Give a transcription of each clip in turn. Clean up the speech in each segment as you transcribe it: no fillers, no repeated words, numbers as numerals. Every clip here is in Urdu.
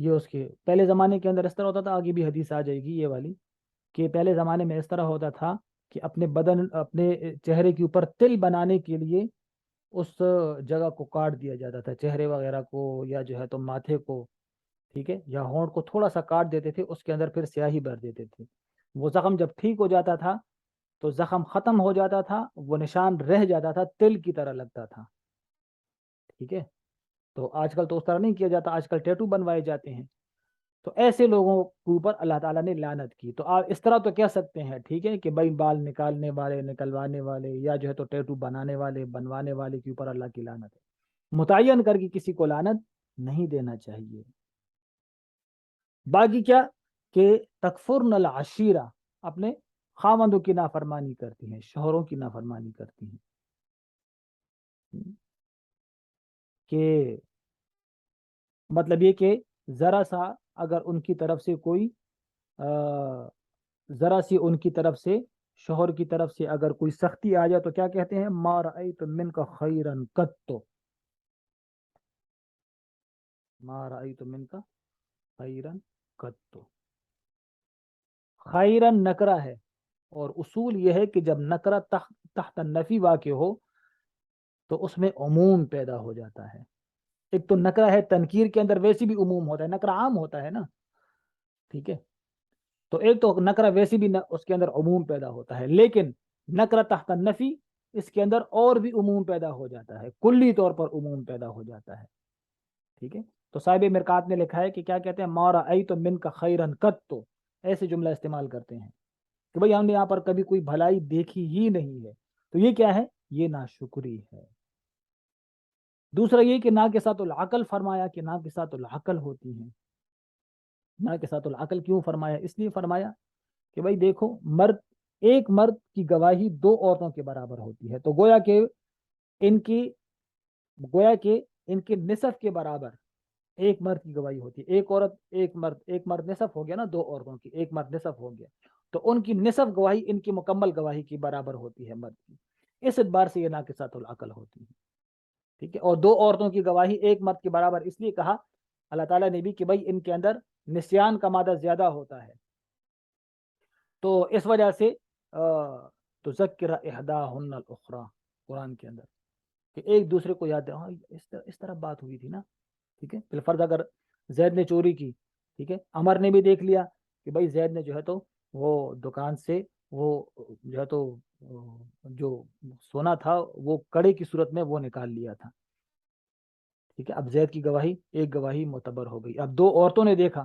یہ اس کے پہلے زمانے کے اندر اس طرح ہوتا تھا، آگے بھی حدیث آ جائے گی یہ والی، کہ پہلے زمانے میں اس طرح ہوتا تھا کہ اپنے بدن، اپنے چہرے کے اوپر تل بنانے کے لیے اس جگہ کو کاٹ دیا جاتا تھا، چہرے وغیرہ کو یا جو ہے تو ماتھے کو، ٹھیک ہے، یا ہونٹ کو تھوڑا سا کاٹ دیتے تھے، اس کے اندر پھر سیاہی بھر دیتے تھے. وہ زخم جب ٹھیک ہو جاتا تھا تو زخم ختم ہو جاتا تھا، وہ نشان رہ جاتا تھا، تل کی طرح لگتا تھا. ٹھیک ہے، تو آج کل تو اس طرح نہیں کیا جاتا، آج کل ٹیٹو بنوائے جاتے ہیں. تو ایسے لوگوں کے اوپر اللہ تعالیٰ نے لعنت کی. تو آپ اس طرح تو کہہ سکتے ہیں، ٹھیک ہے، کہ بھائی بال نکالنے والے، نکلوانے والے، یا جو ہے تو ٹیٹو بنانے والے، بنوانے والے کے اوپر اللہ کی لعنت ہے. متعین کر کے کسی کو لعنت نہیں دینا چاہیے. باقی کیا کہ تکفرن العشیرہ، اپنے خاوندوں کی نافرمانی کرتی ہیں، شوہروں کی نافرمانی کرتی ہیں. کہ مطلب یہ کہ ذرا سا اگر ان کی طرف سے کوئی ذرا سی ان کی طرف سے، شوہر کی طرف سے اگر کوئی سختی آ جائے تو کیا کہتے ہیں، ما رأیت منک خیرا قط، ما رأیت منک خیرا قط. خیرا نکرہ ہے، اور اصول یہ ہے کہ جب نکرہ تحت نفی واقع ہو تو اس میں عموم پیدا ہو جاتا ہے. ایک تو نکرہ ہے، تنکیر کے اندر ویسی بھی عموم ہوتا ہے، نکرہ عام ہوتا ہے نا، ٹھیک ہے. تو ایک تو نکرہ ویسی بھی اس کے اندر عموم پیدا ہوتا ہے، لیکن نکرہ تحت نفی اس کے اندر اور بھی عموم پیدا ہو جاتا ہے، کلی طور پر عموم پیدا ہو جاتا ہے. ٹھیک ہے، تو صاحب مرکات نے لکھا ہے کہ کیا کہتے ہیں، ما رأیت منک خیرا قط، ایسے جملہ استعمال کرتے ہیں کہ بھئی ہم نے یہاں پر کبھی کوئی بھلائی دیکھی ہی نہیں ہے. تو یہ کیا ہے، یہ ناشکری ہے. دوسرا یہ کہ ناقصات العقل فرمایا، کہ ناقصات العقل ہوتی ہیں. ناقصات العقل کیوں فرمایا، اس لیے فرمایا کہ بھائی دیکھو، ایک مرد کی گواہی دو عورتوں کے برابر ہوتی ہے. تو گویا کہ ان کے نصف کے برابر ایک مرد کی گواہی ہوتی ہے. ایک عورت، ایک مرد نصف ہو گیا نا، دو عورتوں کی، ایک مرد نصف ہو گیا، تو ان کی نصف گواہی ان کی مکمل گواہی کی برابر ہوتی ہے مرد کی. اس اعتبار سے یہ ناقصات العقل ہوتی ہے. ٹھیک ہے، اور دو عورتوں کی گواہی ایک مرد کے برابر اس لیے کہا اللہ تعالیٰ نے بھی کہ بھائی ان کے اندر نسیان کا مادہ زیادہ ہوتا ہے. تو اس وجہ سے تو ذکر احداہن الاخری، قرآن کے اندر، کہ ایک دوسرے کو یاد ہاں اس طرح بات ہوئی تھی نا. ٹھیک ہے، بالفرض اگر زید نے چوری کی، ٹھیک ہے، عمر نے بھی دیکھ لیا کہ بھائی زید نے جو ہے تو وہ دکان سے وہ جو ہے تو جو سونا تھا وہ کڑے کی صورت میں وہ نکال لیا تھا. ٹھیک ہے، اب زید کی گواہی، ایک گواہی معتبر ہو گئی. اب دو عورتوں نے دیکھا،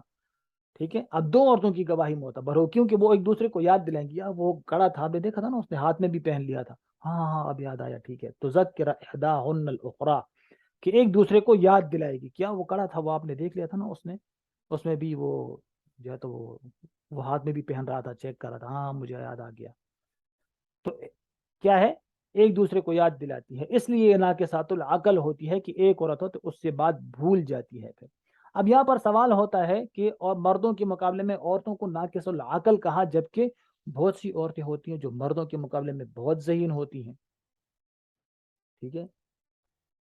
ٹھیک ہے، اب دو عورتوں کی گواہی معتبر ہو، کیونکہ وہ ایک دوسرے کو یاد دلائیں گی، وہ کڑا تھا، آپ نے دیکھا تھا نا، اس نے ہاتھ میں بھی پہن لیا تھا. ہاں ہاں اب یاد آیا، ٹھیک ہے. تو ذکر احداہن الاخری، کہ ایک دوسرے کو یاد دلائے گی، کیا وہ کڑا تھا، وہ آپ نے دیکھ لیا تھا نا، اس میں بھی وہ جو ہے تو وہ ہاتھ میں بھی پہن رہا تھا، چیک کر رہا تھا، ہاں مجھے یاد آ گیا. تو کیا ہے، ایک دوسرے کو یاد دلاتی ہے. اس لیے ناقصات العقل ہوتی ہے کہ ایک عورت ہو تو اس سے بات بھول جاتی ہے. پھر اب یہاں پر سوال ہوتا ہے کہ اور مردوں کے مقابلے میں عورتوں کو ناقص العقل کہا، جبکہ بہت سی عورتیں ہوتی ہیں جو مردوں کے مقابلے میں بہت ذہین ہوتی ہیں. ٹھیک ہے،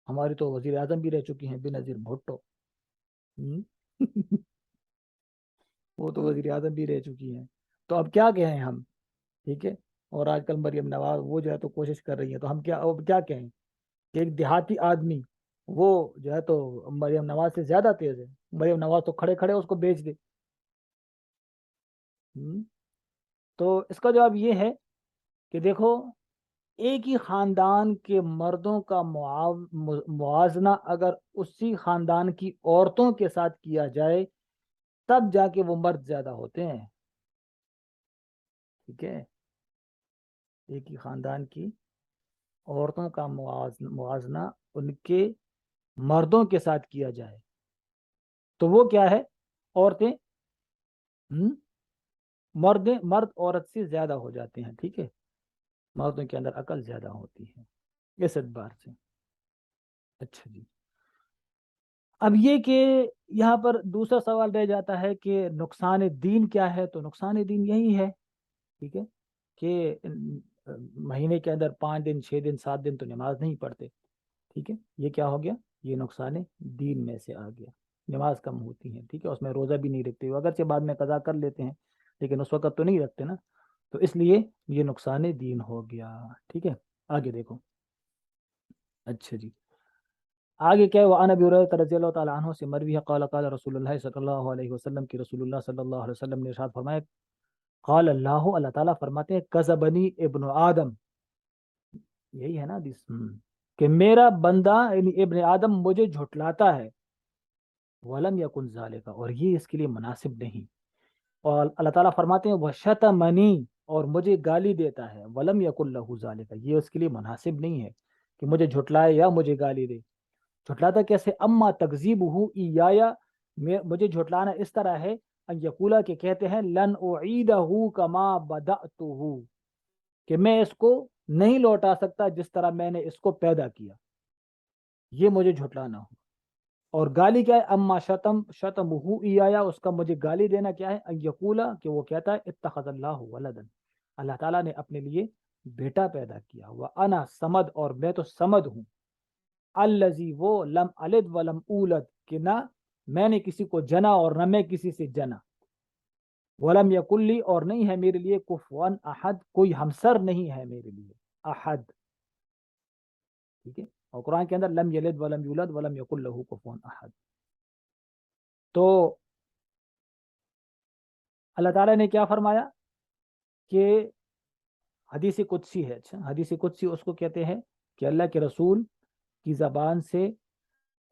ہماری تو وزیر اعظم بھی رہ چکی ہیں بینظیر بھٹو. وہ تو وزیر اعظم بھی رہ چکی ہیں. تو اب کیا کہیں ہم، ٹھیک ہے. اور آج کل مریم نواز وہ جو ہے تو کوشش کر رہی ہے، تو ہم کیا کہیں کہ ایک دیہاتی آدمی وہ جو ہے تو مریم نواز سے زیادہ تیز ہے. مریم نواز تو کھڑے کھڑے اس کو بیچ دے. تو اس کا جواب یہ ہے کہ دیکھو، ایک ہی خاندان کے مردوں کا موازنہ اگر اسی خاندان کی عورتوں کے ساتھ کیا جائے تب جا کے وہ مرد زیادہ ہوتے ہیں. ٹھیک ہے، ایک ہی خاندان کی عورتوں کا موازنہ ان کے مردوں کے ساتھ کیا جائے تو وہ کیا ہے، عورتیں مرد عورت سے زیادہ ہو جاتے ہیں. ٹھیک ہے، مردوں کے اندر عقل زیادہ ہوتی ہے اس اعتبار سے. اچھا جی، اب یہ کہ یہاں پر دوسرا سوال رہ جاتا ہے کہ نقصان دین کیا ہے. تو نقصان دین یہی ہے، ٹھیک ہے، کہ مہینے کے اندر 5 دن 6 دن 7 دن تو نماز نہیں پڑھتے. ٹھیک ہے، یہ کیا ہو گیا، یہ نقصان دین میں سے آ گیا. نماز کم ہوتی ہے، ٹھیک ہے، اس میں روزہ بھی نہیں رکھتے، اگرچہ بعد میں قضا کر لیتے ہیں لیکن اس وقت تو نہیں رکھتے نا، تو اس لیے یہ نقصان دین ہو گیا، ٹھیک ہے۔ آگے دیکھو، اچھا جی، آگے کیا ہے، وعن ابی ہریرہ رضی اللہ تعالیٰ عنہ سے مروی ہے قال قال رسول اللہ صلی اللہ علیہ وسلم کی رسول اللہ صلی اللہ علیہ وسلم نے ارشاد فرمایا، قال اللہ، اللہ تعالیٰ فرماتے ہیں، کذبنی ابن آدم، یہی ہے نا حدیث، کہ میرا بندہ یعنی ابن آدم مجھے جھٹلاتا ہے، ولم یکن ذالک، اور یہ اس کے لیے مناسب نہیں، اور اللہ تعالیٰ فرماتے ہیں وشتمنی، اور مجھے گالی دیتا ہے، ولم یکن لہ ذالک، یہ اس کے لیے مناسب نہیں ہے کہ مجھے جھٹلائے یا مجھے گالی دے۔ جھٹلاتا کیسے، اما تکذیبہ ایایا، مجھے جھٹلانا اس طرح ہے، ان یقولا کہ کہتے ہیں، لن اعیدہ کما بدأتہ، کہ میں اس کو نہیں لوٹا سکتا جس طرح میں نے اس کو پیدا کیا، یہ مجھے جھٹلانا ہو۔ اور گالی کیا ہے، اما شتمہ ایایا، اس کا مجھے گالی دینا کیا ہے، ان یقولا کہ وہ کہتا ہے، اتخذ اللہ ولدا، اللہ تعالیٰ نے اپنے لیے بیٹا پیدا کیا، وانا صمد، اور میں تو صمد ہوں، الذی، وہ، لم الد ولم اولد، کہ نہ میں نے کسی کو جنا اور نہ میں کسی سے جنا، ولم یکن لی، اور نہیں ہے میرے لیے، کفوا احد، کوئی ہمسر نہیں ہے میرے لیے، احد، ٹھیک ہے، اور قرآن کے اندر لم یلد ولم یولد ولم یکن لہ کفوا احد۔ تو اللہ تعالیٰ نے کیا فرمایا کہ حدیث قدسی ہے، اچھا، حدیث قدسی اس کو کہتے ہیں کہ اللہ کے رسول کی زبان سے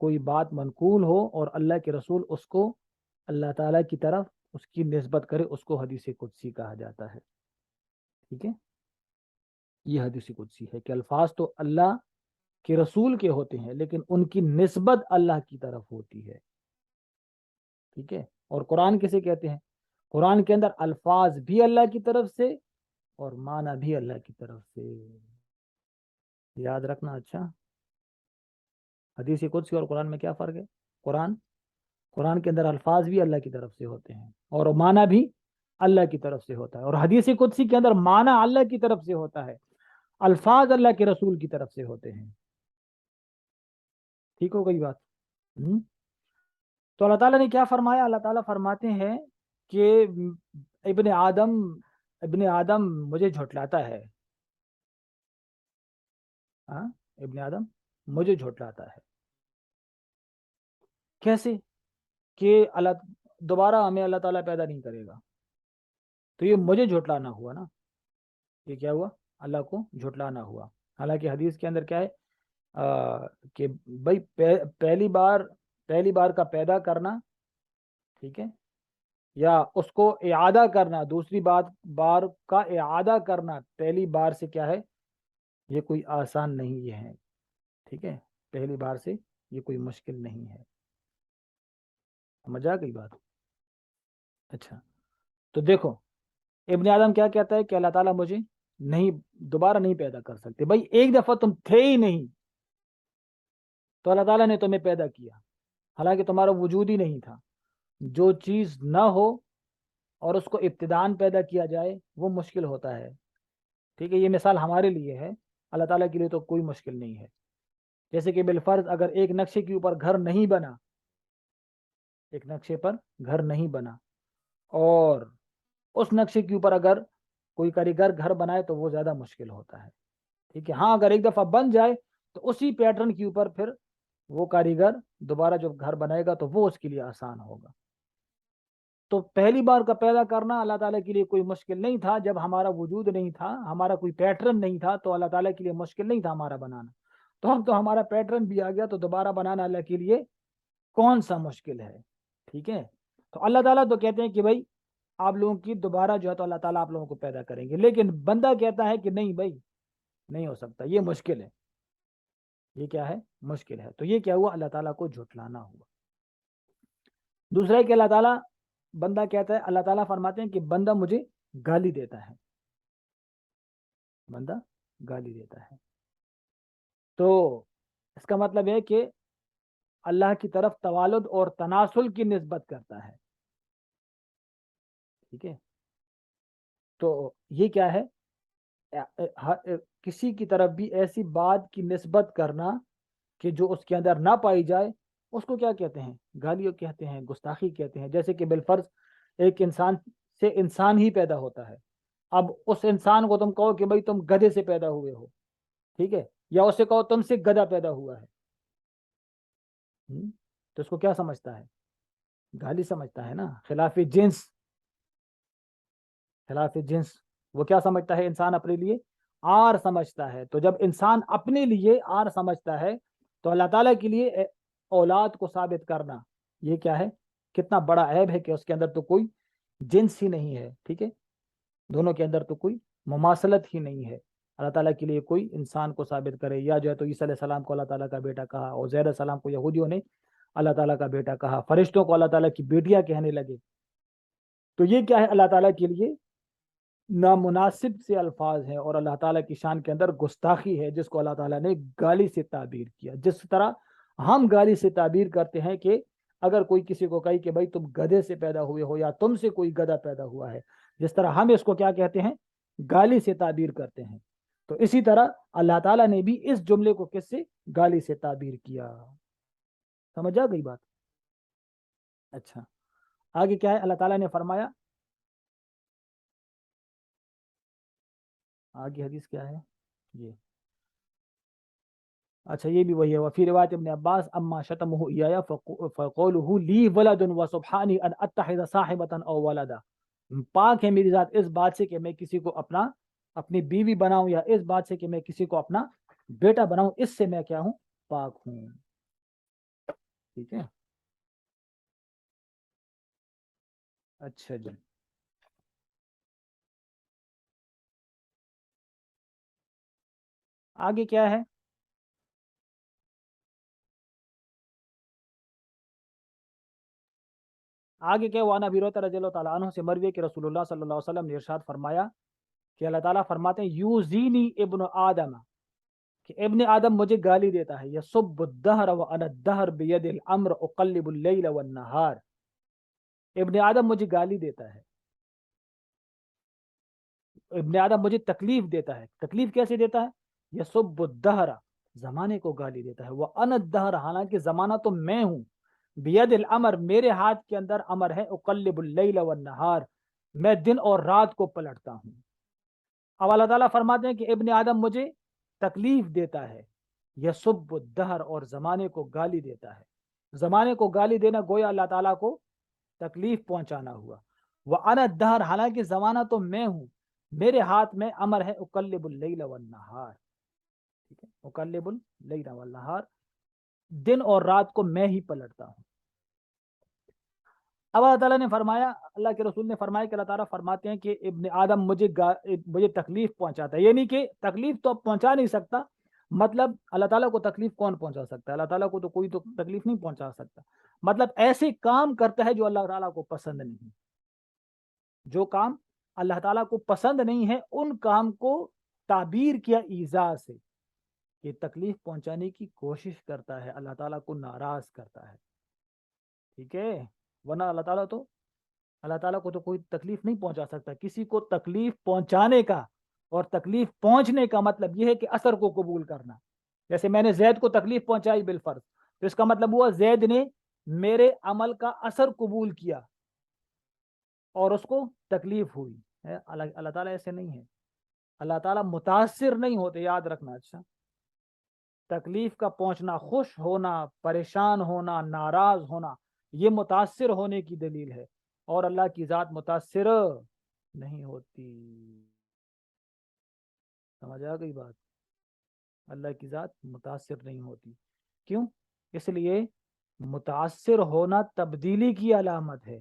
کوئی بات منقول ہو اور اللہ کے رسول اس کو اللہ تعالیٰ کی طرف اس کی نسبت کرے، اس کو حدیث قدسی کہا جاتا ہے، ٹھیک ہے، یہ حدیث قدسی ہے کہ الفاظ تو اللہ کے رسول کے ہوتے ہیں لیکن ان کی نسبت اللہ کی طرف ہوتی ہے، ٹھیک ہے۔ اور قرآن کسے کہتے ہیں، قرآن کے اندر الفاظ بھی اللہ کی طرف سے اور معنی بھی اللہ کی طرف سے، یاد رکھنا، اچھا، حدیث قدسی اور قرآن میں کیا فرق ہے، قرآن کے اندر الفاظ بھی اللہ کی طرف سے ہوتے ہیں اور معنی بھی اللہ کی طرف سے ہوتا ہے، اور حدیث قدسی کے اندر معنی اللہ کی طرف سے ہوتا ہے، الفاظ اللہ کے رسول کی طرف سے ہوتے ہیں، ٹھیک ہو گئی بات۔ تو اللہ تعالیٰ نے کیا فرمایا، اللہ تعالیٰ فرماتے ہیں کہ ابن آدم مجھے جھٹلاتا ہے، ہاں، ابن آدم مجھے جھٹلاتا ہے، کیسے کہ اللہ دوبارہ ہمیں اللہ تعالیٰ پیدا نہیں کرے گا، تو یہ مجھے جھٹلانا ہوا نا، یہ کیا ہوا، اللہ کو جھٹلانا ہوا، حالانکہ حدیث کے اندر کیا ہے کہ بھائی پہلی بار کا پیدا کرنا، ٹھیک ہے، یا اس کو اعادہ کرنا، دوسری بار کا اعادہ کرنا پہلی بار سے کیا ہے، یہ کوئی آسان نہیں ہے، ٹھیک ہے، پہلی بار سے یہ کوئی مشکل نہیں ہے، سمجھ آ گئی بات۔ اچھا، تو دیکھو ابن آدم کیا کہتا ہے کہ اللہ تعالیٰ مجھے دوبارہ نہیں پیدا کر سکتے، بھائی ایک دفعہ تم تھے ہی نہیں تو اللہ تعالیٰ نے تمہیں پیدا کیا، حالانکہ تمہارا وجود ہی نہیں تھا، جو چیز نہ ہو اور اس کو ابتدان پیدا کیا جائے وہ مشکل ہوتا ہے، ٹھیک ہے، یہ مثال ہمارے لیے ہے، اللہ تعالیٰ کے لیے تو کوئی مشکل نہیں ہے، جیسے کہ بالفرض اگر ایک نقشے کے اوپر گھر نہیں بنا، ایک نقشے پر گھر نہیں بنا اور اس نقشے کے اوپر اگر کوئی کاریگر گھر بنائے تو وہ زیادہ مشکل ہوتا ہے، ٹھیک ہے، ہاں اگر ایک دفعہ بن جائے تو اسی پیٹرن کے اوپر پھر وہ کاریگر دوبارہ جب گھر بنائے گا تو وہ اس کے لیے آسان ہوگا۔ تو پہلی بار کا پیدا کرنا اللہ تعالیٰ کے لیے کوئی مشکل نہیں تھا، جب ہمارا وجود نہیں تھا، ہمارا کوئی پیٹرن نہیں تھا، تو اللہ تعالیٰ کے لیے مشکل نہیں تھا ہمارا بنانا، تو اب تو ہمارا پیٹرن بھی آ گیا تو دوبارہ بنانا اللہ کے لیے کون سا مشکل ہے، ٹھیک ہے۔ تو اللہ تعالیٰ تو کہتے ہیں کہ بھائی آپ لوگوں کی دوبارہ جو ہے تو اللہ تعالیٰ آپ لوگوں کو پیدا کریں گے، لیکن بندہ کہتا ہے کہ نہیں بھائی نہیں ہو سکتا، یہ مشکل ہے، یہ کیا ہے، مشکل ہے، تو یہ کیا ہوا، اللہ تعالیٰ کو جھٹلانا ہوا۔ دوسرا ہے کہ اللہ تعالیٰ، بندہ کہتا ہے، اللہ تعالیٰ فرماتے ہیں کہ بندہ مجھے گالی دیتا ہے، بندہ گالی دیتا ہے، تو اس کا مطلب ہے کہ اللہ کی طرف توالد اور تناسل کی نسبت کرتا ہے، ٹھیک ہے، تو یہ کیا ہے، کسی کی طرف بھی ایسی بات کی نسبت کرنا کہ جو اس کے اندر نہ پائی جائے، اس کو کیا کہتے ہیں؟ گالیوں کہتے ہیں، گستاخی کہتے ہیں. جیسے کہ بالفرض ایک انسان سے انسان ہی پیدا ہوتا ہے، اب اس انسان کو تم کہو کہ بھائی تم گدھے سے پیدا ہوئے ہو، ٹھیک ہے، یا اسے کہو تم سے گدھا پیدا ہوا ہے، تو اس کو کیا سمجھتا ہے؟ گالی سمجھتا ہے نا. خلاف جنس، خلاف جنس وہ کیا سمجھتا ہے انسان اپنے لیے؟ آر سمجھتا ہے. تو جب انسان اپنے لیے آر سمجھتا ہے تو اللہ تعالیٰ کے لیے اولاد کو ثابت کرنا یہ کیا ہے؟ کتنا بڑا عیب ہے کہ اس کے اندر تو کوئی جنس ہی نہیں ہے. ٹھیک ہے، دونوں کے اندر تو کوئی مماثلت ہی نہیں ہے. اللہ تعالیٰ کے لیے کوئی انسان کو ثابت کرے، یا جو ہے تو عیسیٰ علیہ السلام کو اللہ تعالیٰ کا بیٹا کہا، اور عزیر علیہ السلام کو یہودیوں نے اللہ تعالیٰ کا بیٹا کہا، فرشتوں کو اللہ تعالیٰ کی بیٹیاں کہنے لگے. تو یہ کیا ہے؟ اللہ تعالیٰ کے لیے نامناسب سے الفاظ ہیں، اور اللہ تعالیٰ کی شان کے اندر گستاخی ہے، جس کو اللہ تعالیٰ نے گالی سے تعبیر کیا. جس طرح ہم گالی سے تعبیر کرتے ہیں کہ اگر کوئی کسی کو کہے کہ بھائی تم گدھے سے پیدا ہوئے ہو، یا تم سے کوئی گدھا پیدا ہوا ہے، جس طرح ہم اس کو کیا کہتے ہیں؟ گالی سے تعبیر کرتے ہیں. تو اسی طرح اللہ تعالیٰ نے بھی اس جملے کو کس سے؟ گالی سے تعبیر کیا. سمجھ آ گئی بات؟ اچھا، آگے کیا ہے؟ اللہ تعالیٰ نے فرمایا، آگے حدیث کیا ہے یہ؟ اچھا یہ بھی وہی ہے. وفی روایت ابن عباس اما شتمہ ایایا فقولہ لی ولد وسبحانی ان اتخذ صاحبۃ او ولدا. پاک ہے میری ذات اس بات سے کہ میں کسی کو اپنی بیوی بناؤں، یا اس بات سے کہ میں کسی کو اپنا بیٹا بناؤں، اس سے میں کیا ہوں؟ پاک ہوں. ٹھیک ہے. اچھا جی، آگے کیا ہے؟ آگے کیا؟ وانا ابی ہریرہ رضی اللہ تعالیٰ عنہ سے مروی کہ رسول اللہ صلی اللہ علیہ وسلم نے ارشاد فرمایا کہ اللہ تعالیٰ فرماتے ہیں یوزینی ابن آدم، کہ ابن آدم مجھے گالی دیتا ہے. یسب الدہر وانا الدہر بید الامر اقلب اللیل والنہار. ابن آدم مجھے گالی دیتا ہے، ابن آدم مجھے تکلیف دیتا ہے. تکلیف کیسے دیتا ہے؟ یسب الدہر، زمانے کو گالی دیتا ہے. وانا الدہر، حالانکہ زمانہ تو میں ہوں. بید الامر، میرے ہاتھ کے اندر امر ہے. اقلب اللیل والنہار، میں دن اور رات کو پلٹتا ہوں. اب اللہ تعالیٰ فرماتے ہیں کہ ابن آدم مجھے تکلیف دیتا ہے. یسب الدہر، اور زمانے کو گالی دیتا ہے. زمانے کو گالی دینا گویا اللہ تعالیٰ کو تکلیف پہنچانا ہوا. وَأَنَا الدَّهْرُ، حالانکہ زمانہ تو میں ہوں، میرے ہاتھ میں امر ہے. اقلب اللیل والنہار، ٹھیک ہے، اقلب اللیل والنہار، دن اور رات کو میں ہی پلٹتا ہوں. اب اللہ تعالیٰ نے فرمایا، اللہ کے رسول نے فرمایا کہ اللہ تعالیٰ فرماتے ہیں کہ ابن آدم مجھے تکلیف پہنچاتا ہے. یعنی کہ تکلیف تو اب پہنچا نہیں سکتا. مطلب اللہ تعالیٰ کو تکلیف کون پہنچا سکتا ہے؟ اللہ تعالیٰ کو تو کوئی تو تکلیف نہیں پہنچا سکتا. مطلب ایسے کام کرتا ہے جو اللہ تعالیٰ کو پسند نہیں. جو کام اللہ تعالیٰ کو پسند نہیں ہے ان کام کو تعبیر کیا ایذا سے، کہ تکلیف پہنچانے کی کوشش کرتا ہے، اللہ تعالیٰ کو ناراض کرتا ہے. ٹھیک ہے، ورنہ اللہ تعالیٰ کو تو کوئی تکلیف نہیں پہنچا سکتا. کسی کو تکلیف پہنچانے کا اور تکلیف پہنچنے کا مطلب یہ ہے کہ اثر کو قبول کرنا. جیسے میں نے زید کو تکلیف پہنچائی بالفرض، تو اس کا مطلب ہوا زید نے میرے عمل کا اثر قبول کیا اور اس کو تکلیف ہوئی. اللہ تعالیٰ ایسے نہیں ہے. اللہ تعالیٰ متاثر نہیں ہوتے، یاد رکھنا. اچھا، تکلیف کا پہنچنا، خوش ہونا، پریشان ہونا، ناراض ہونا، یہ متاثر ہونے کی دلیل ہے، اور اللہ کی ذات متاثر نہیں ہوتی. سمجھ آ گئی بات؟ اللہ کی ذات متاثر نہیں ہوتی. کیوں؟ اس لیے متاثر ہونا تبدیلی کی علامت ہے،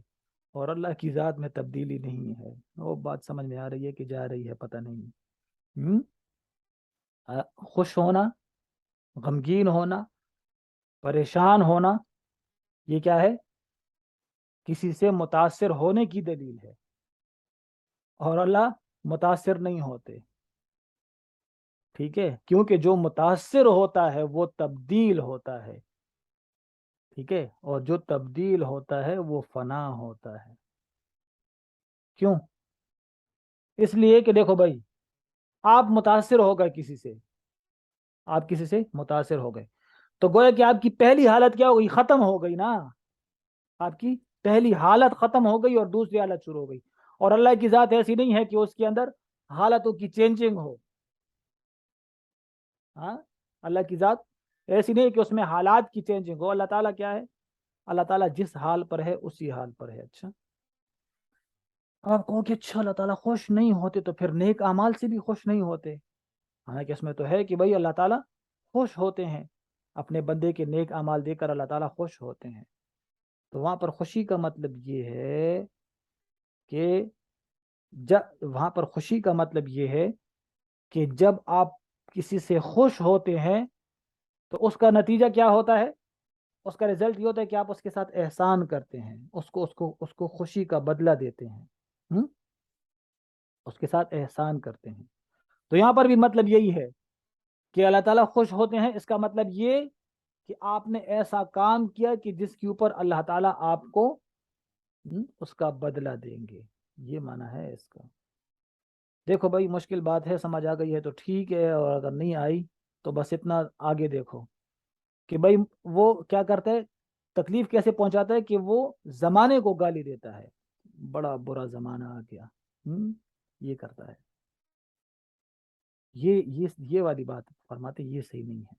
اور اللہ کی ذات میں تبدیلی نہیں ہے. وہ بات سمجھ میں آ رہی ہے کہ جا رہی ہے؟ پتہ نہیں. خوش ہونا، غمگین ہونا، پریشان ہونا، یہ کیا ہے؟ کسی سے متاثر ہونے کی دلیل ہے، اور اللہ متاثر نہیں ہوتے. ٹھیک ہے، کیونکہ جو متاثر ہوتا ہے وہ تبدیل ہوتا ہے. ٹھیک ہے، اور جو تبدیل ہوتا ہے وہ فنا ہوتا ہے. کیوں؟ اس لیے کہ دیکھو بھائی، آپ متاثر ہو گئے کسی سے، آپ کسی سے متاثر ہو گئے، تو گویا کہ آپ کی پہلی حالت کیا ہو گئی؟ ختم ہو گئی نا، آپ کی پہلی حالت ختم ہو گئی اور دوسری حالت شروع ہو گئی. اور اللہ کی ذات ایسی نہیں ہے کہ اس کے اندر حالتوں کی چینجنگ ہو. ہاں، اللہ کی ذات ایسی نہیں ہے کہ اس میں حالات کی چینجنگ ہو. اللہ تعالیٰ کیا ہے؟ اللہ تعالیٰ جس حال پر ہے اسی حال پر ہے. اچھا، اب آپ کہو کہ اچھا اللہ تعالیٰ خوش نہیں ہوتے تو پھر نیک اعمال سے بھی خوش نہیں ہوتے. حالانکہ اس میں تو ہے کہ بھائی اللہ تعالیٰ خوش ہوتے ہیں، اپنے بندے کے نیک اعمال دے کر اللہ تعالیٰ خوش ہوتے ہیں. تو وہاں پر خوشی کا مطلب یہ ہے کہ وہاں پر خوشی کا مطلب یہ ہے کہ جب آپ کسی سے خوش ہوتے ہیں تو اس کا نتیجہ کیا ہوتا ہے؟ اس کا رزلٹ یہ ہوتا ہے کہ آپ اس کے ساتھ احسان کرتے ہیں، اس کو خوشی کا بدلہ دیتے ہیں. اس کے ساتھ احسان کرتے ہیں. تو یہاں پر بھی مطلب یہی ہے کہ اللہ تعالیٰ خوش ہوتے ہیں. اس کا مطلب یہ کہ آپ نے ایسا کام کیا کہ جس کے اوپر اللہ تعالیٰ آپ کو اس کا بدلہ دیں گے. یہ معنی ہے اس کا. دیکھو بھائی مشکل بات ہے، سمجھ آ گئی ہے تو ٹھیک ہے، اور اگر نہیں آئی تو بس اتنا آگے دیکھو کہ بھائی وہ کیا کرتا ہے، تکلیف کیسے پہنچاتا ہے کہ وہ زمانے کو گالی دیتا ہے. بڑا برا زمانہ آ گیا، یہ کرتا ہے. یہ والی بات فرماتے یہ صحیح نہیں ہے.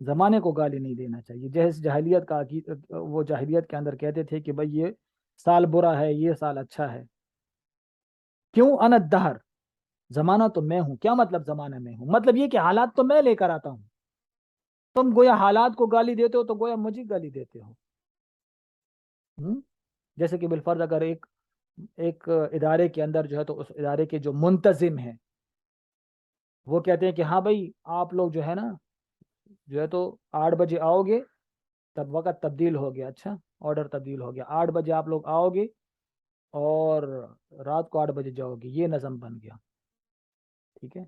زمانے کو گالی نہیں دینا چاہیے. جیسے جاہلیت کا وہ جاہلیت کے اندر کہتے تھے کہ بھائی یہ سال برا ہے، یہ سال اچھا ہے. کیوں؟ انا الدہر، زمانہ تو میں ہوں. کیا مطلب زمانہ میں ہوں؟ مطلب یہ کہ حالات تو میں لے کر آتا ہوں. تم گویا حالات کو گالی دیتے ہو تو گویا مجھے گالی دیتے ہو. جیسے کہ بالفرض اگر ایک ادارے کے اندر جو ہے تو اس ادارے کے جو منتظم ہیں وہ کہتے ہیں کہ ہاں بھائی آپ لوگ جو ہے نا جو ہے تو 8 بجے آؤ گے، تب وقت تبدیل ہو گیا. اچھا، آرڈر تبدیل ہو گیا، 8 بجے آپ لوگ آؤ گے اور رات کو 8 بجے جاؤ گے. یہ نظم بن گیا. ٹھیک ہے.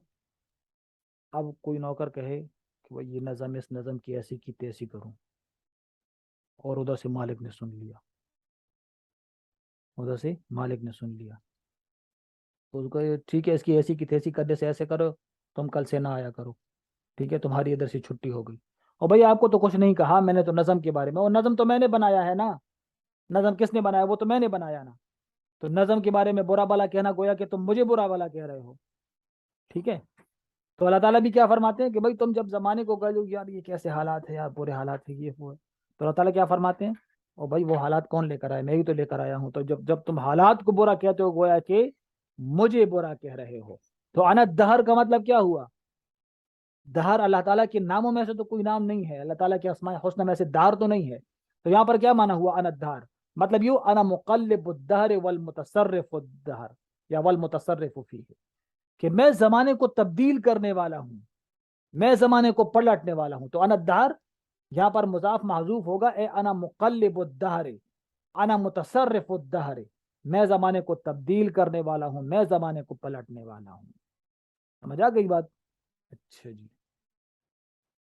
اب کوئی نوکر کہے کہ وہ یہ نظم، اس نظم کی ایسی کی تیسی کروں، اور ادھر سے مالک نے سن لیا، ادھر سے مالک نے سن لیا. تو اس کو ٹھیک ہے، اس کی ایسی کی تیسی کرنے سے ایسے کرو، تم کل سے نہ آیا کرو. ٹھیک ہے، تمہاری ادھر سے چھٹی ہو گئی. اور بھائی آپ کو تو کچھ نہیں کہا، میں نے تو نظم کے بارے میں، اور نظم تو میں نے بنایا ہے نا. نظم کس نے بنایا؟ وہ تو میں نے بنایا نا. تو نظم کے بارے میں برا بلا کہنا گویا کہ تم مجھے برا بلا کہہ رہے ہو. ٹھیک ہے. تو اللہ تعالیٰ بھی کیا فرماتے ہیں کہ بھائی تم جب زمانے کو گالو یار یہ کیسے حالات ہے یار، برے حالات ہے یہ وہ. تو اللہ تعالیٰ کیا فرماتے ہیں؟ اور بھائی وہ حالات کون لے کر آئے؟ میں ہی تو لے کر آیا ہوں. تو جب تم حالات کو برا کہتے ہو گویا کہ مجھے برا کہہ رہے ہو. تو انا دہر کا مطلب کیا ہوا؟ دہر اللہ تعالیٰ کے ناموں میں سے تو کوئی نام نہیں ہے، اللہ تعالیٰ کے اسماء حسنہ میں سے دار تو نہیں ہے. تو یہاں پر کیا معنی ہوا انا دہر؟ مطلب یوں انا مقلب الدہر والمتصرف الدہر یا والمتصرف فیہ، کہ میں زمانے کو تبدیل کرنے والا ہوں، میں زمانے کو پلٹنے والا ہوں. تو انا الدہر یہاں پر مضاف محذوف ہوگا، اے انا مقلب الدہر، انا متصرف الدہر، میں زمانے کو تبدیل کرنے والا ہوں، میں زمانے کو پلٹنے والا ہوں. سمجھ آ گئی بات؟ اچھا جی،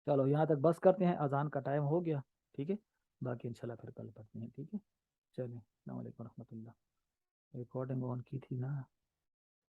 چلو یہاں تک بس کرتے ہیں، اذان کا ٹائم ہو گیا. ٹھیک ہے، باقی انشاءاللہ پھر کل پڑھتے ہیں. ٹھیک ہے، چلیں، السلام علیکم ورحمۃ اللہ. ریکارڈنگ آن کی تھی نا.